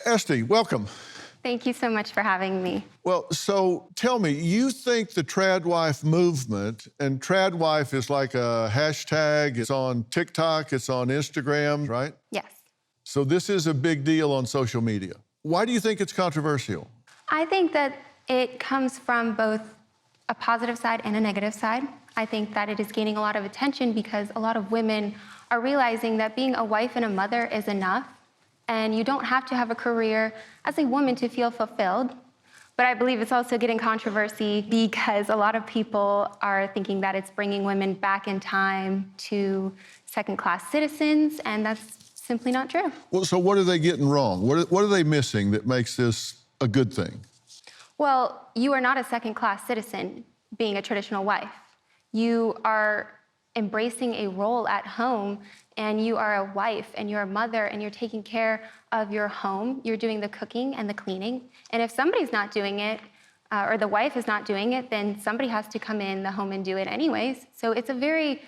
Esty, welcome. Thank you so much for having me. Well, so tell me, you think the Tradwife movement, and Tradwife is like a hashtag, it's on TikTok, it's on Instagram, right? Yes. So this is a big deal on social media. Why do you think it's controversial? I think that it comes from both a positive side and a negative side. I think that it is gaining a lot of attention because a lot of women are realizing that being a wife and a mother is enough, and you don't have to have a career as a woman to feel fulfilled. But I believe it's also getting controversy because a lot of people are thinking that it's bringing women back in time to second-class citizens, and that's simply not true. Well, so what are they getting wrong? What are they missing that makes this a good thing? Well, you are not a second-class citizen being a traditional wife. You are embracing a role at home, and you are a wife and you're a mother and you're taking care of your home. You're doing the cooking and the cleaning. And if somebody's not doing it, or the wife is not doing it, then somebody has to come in the home and do it anyways. So it's a very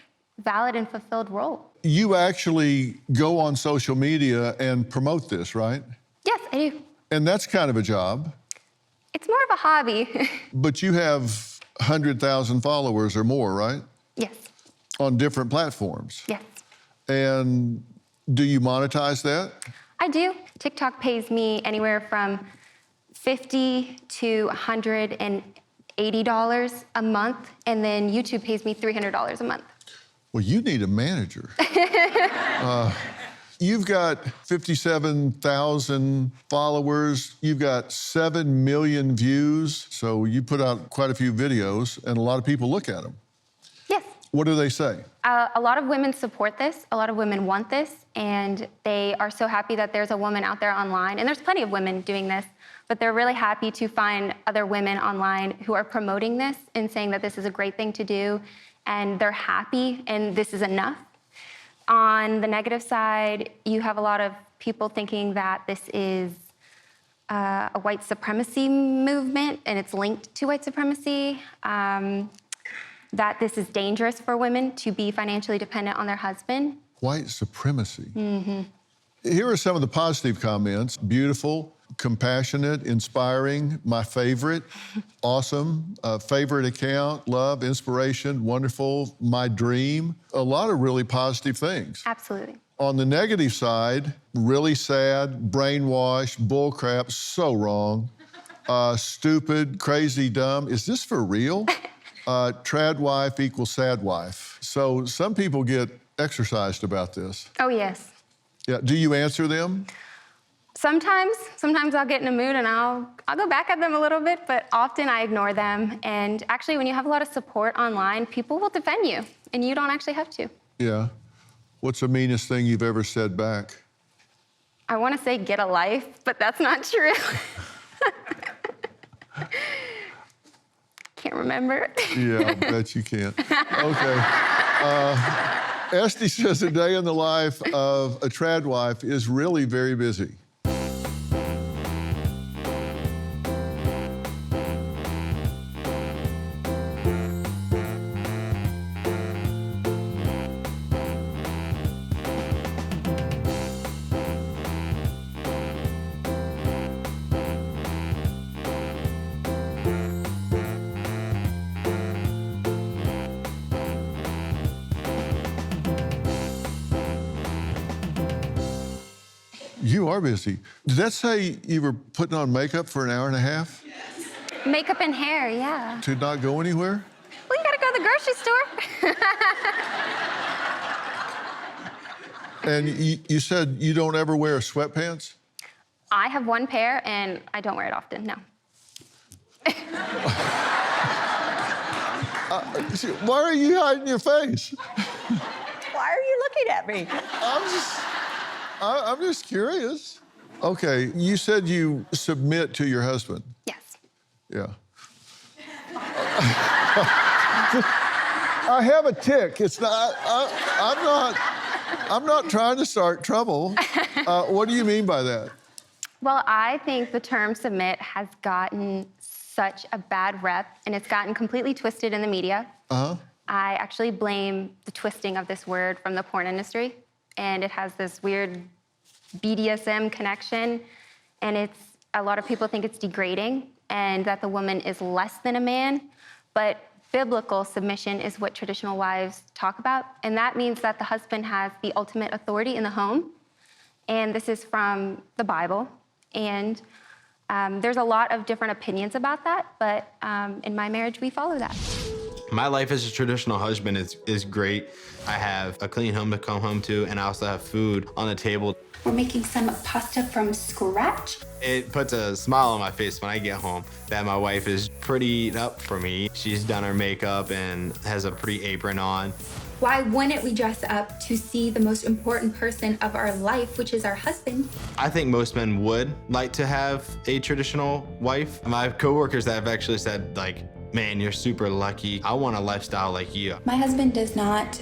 valid and fulfilled role. You actually go on social media and promote this, right? Yes, I do. And that's kind of a job. It's more of a hobby. But you have 100,000 followers or more, right? Yes. On different platforms. Yes. And do you monetize that? I do. TikTok pays me anywhere from $50 to $180 a month, and then YouTube pays me $300 a month. Well, you need a manager. You've got 57,000 followers. You've got 7 million views. So you put out quite a few videos, and a lot of people look at them. Yes. What do they say? A lot of women support this. A lot of women want this, and they are so happy that there's a woman out there online. And there's plenty of women doing this, but they're really happy to find other women online who are promoting this and saying that this is a great thing to do, and they're happy, and this is enough. On the negative side, you have a lot of people thinking that this is a white supremacy movement, and it's linked to white supremacy, that this is dangerous for women to be financially dependent on their husband. White supremacy. Mm-hmm. Here are some of the positive comments. Beautiful, compassionate, inspiring, my favorite, awesome, favorite account, love, inspiration, wonderful, my dream. A lot of really positive things. Absolutely. On the negative side, really sad, brainwashed, bullcrap, so wrong, stupid, crazy, dumb. Is this for real? Tradwife equals sad wife. So some people get exercised about this. Oh, yes. Yeah, do you answer them? Sometimes I'll get in a mood and I'll go back at them a little bit, but often I ignore them. And actually, when you have a lot of support online, people will defend you, and you don't actually have to. Yeah. What's the meanest thing you've ever said back? I want to say get a life, but that's not true. Can't remember. Yeah, I bet you can't. Okay. Esty says a day in the life of a Tradwife is really very busy. You are busy. Did that say you were putting on makeup for an hour and a half? Yes. Makeup and hair, yeah. To not go anywhere? Well, you gotta go to the grocery store. And you said you don't ever wear sweatpants? I have one pair, and I don't wear it often, no. Why are you hiding your face? Why are you looking at me? I'm just curious. Okay, you said you submit to your husband. Yes. Yeah. I have a tick. It's not. I'm not trying to start trouble. What do you mean by that? Well, I think the term submit has gotten such a bad rep, and it's gotten completely twisted in the media. Uh-huh. I actually blame the twisting of this word from the porn industry, and it has this weird BDSM connection. and a lot of people think it's degrading and that the woman is less than a man, but biblical submission is what traditional wives talk about, and that means that the husband has the ultimate authority in the home, and this is from the Bible, and there's a lot of different opinions about that, but in my marriage, we follow that. My life as a traditional husband is great. I have a clean home to come home to, and I also have food on the table. We're making some pasta from scratch. It puts a smile on my face when I get home that my wife is prettied up for me. She's done her makeup and has a pretty apron on. Why wouldn't we dress up to see the most important person of our life, which is our husband? I think most men would like to have a traditional wife. My coworkers that have actually said, like, man, you're super lucky. I want a lifestyle like you. My husband does not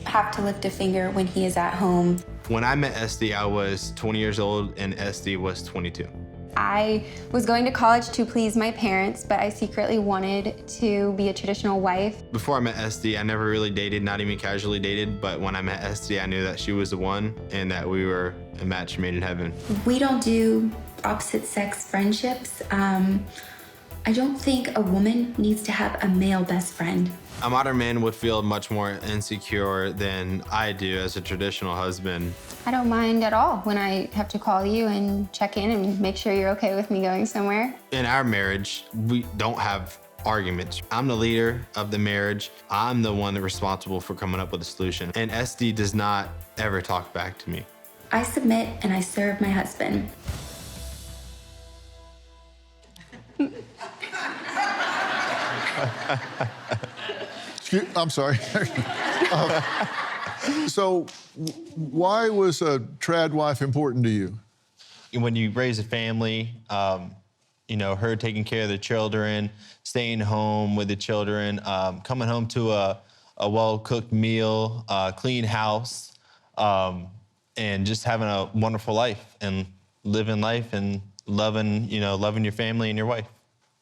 have to lift a finger when he is at home. When I met Esty, I was 20 years old and Esty was 22. I was going to college to please my parents, but I secretly wanted to be a traditional wife. Before I met Esty, I never really dated, not even casually dated, but when I met Esty, I knew that she was the one and that we were a match made in heaven. We don't do opposite sex friendships. I don't think a woman needs to have a male best friend. A modern man would feel much more insecure than I do as a traditional husband. I don't mind at all when I have to call you and check in and make sure you're okay with me going somewhere. In our marriage, we don't have arguments. I'm the leader of the marriage. I'm the one that's responsible for coming up with a solution. And Esty does not ever talk back to me. I submit and I serve my husband. I'm sorry. So why was a trad wife important to you? When you raise a family, her taking care of the children, staying home with the children, coming home to a well-cooked meal, clean house, and just having a wonderful life and living life and loving your family and your wife.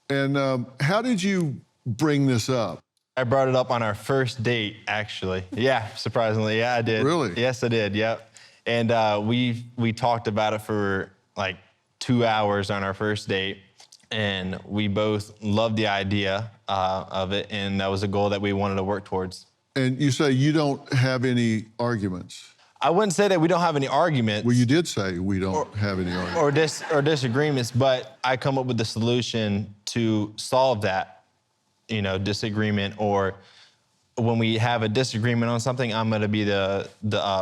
And how did you bring this up? I brought it up on our first date, actually. Yeah, surprisingly, yeah, I did. Really? Yes, I did, yep. And we talked about it for like 2 hours on our first date, and we both loved the idea of it, and that was a goal that we wanted to work towards. And you say you don't have any arguments. I wouldn't say that we don't have any arguments. Well, you did say we don't have any arguments. Or disagreements, but I come up with the solution to solve that, disagreement, or when we have a disagreement on something, I'm gonna be the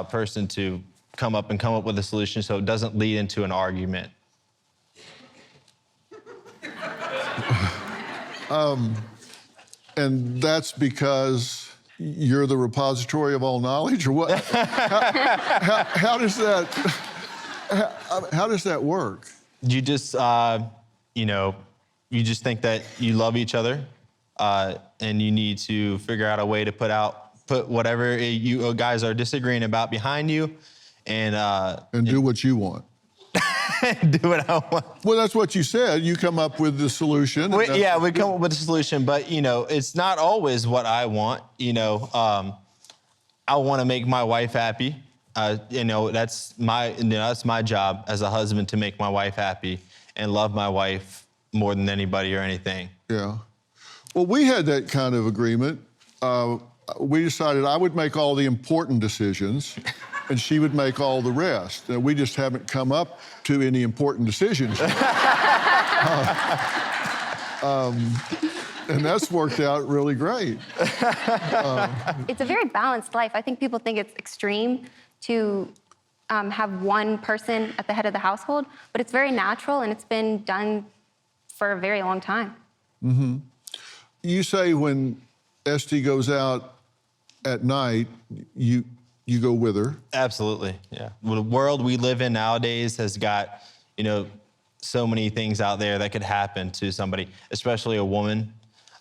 person to come up with a solution so it doesn't lead into an argument. And that's because you're the repository of all knowledge, or what? How does that work? You just, you just think that you love each other, and you need to figure out a way to put whatever you guys are disagreeing about behind you, and do what you want. do what I want. Well, that's what you said. You come up with the solution. We come up with a solution, but it's not always what I want. I want to make my wife happy. That's my job as a husband, to make my wife happy and love my wife more than anybody or anything. Yeah. Well, we had that kind of agreement. We decided I would make all the important decisions and she would make all the rest. We just haven't come up to any important decisions. And that's worked out really great. It's a very balanced life. I think people think it's extreme to have one person at the head of the household, but it's very natural and it's been done for a very long time. Mm-hmm. You say when Esty goes out at night, you go with her. Absolutely, yeah. Well, the world we live in nowadays has got, so many things out there that could happen to somebody, especially a woman.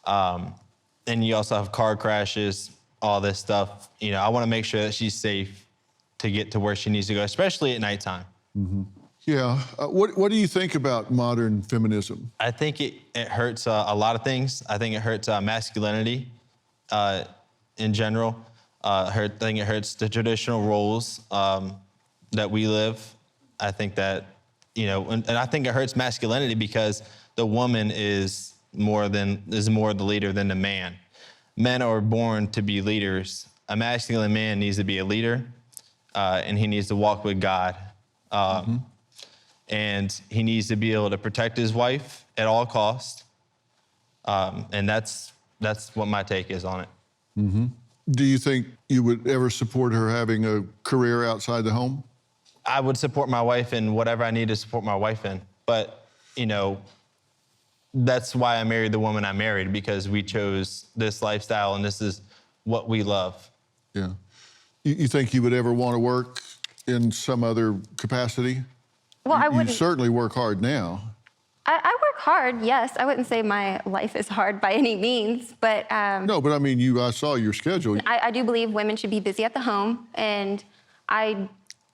And you also have car crashes, all this stuff. I want to make sure that she's safe to get to where she needs to go, especially at nighttime. Mm-hmm. Yeah. What do you think about modern feminism? I think it hurts a lot of things. I think it hurts masculinity in general. I think it hurts the traditional roles that we live. I think that you know, and I think it hurts masculinity because the woman is more the leader than the man. Men are born to be leaders. A masculine man needs to be a leader, and he needs to walk with God. And he needs to be able to protect his wife at all costs. And that's what my take is on it. Do you think you would ever support her having a career outside the home? I would support my wife in whatever I need to support my wife in. But, you know, that's why I married the woman I married, because we chose this lifestyle and this is what we love. Yeah. You think you would ever want to work in some other capacity? Well, I You wouldn't. certainly work hard now. I work hard, yes. I wouldn't say my life is hard by any means, but No, but I mean, I saw your schedule. I do believe women should be busy at the home, and I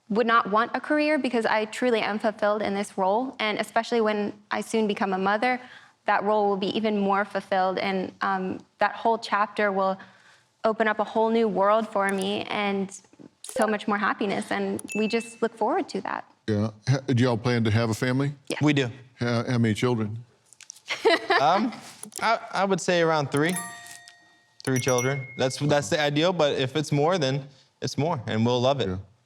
would not want a career because I truly am fulfilled in this role, and especially when I soon become a mother, that role will be even more fulfilled, and that whole chapter will open up a whole new world for me and so much more happiness, and we just look forward to that. Yeah. Do y'all plan to have a family? Yeah. We do. How many children? I would say around 3 children. That's the ideal, but if it's more, then it's more, and we'll love it. Yeah.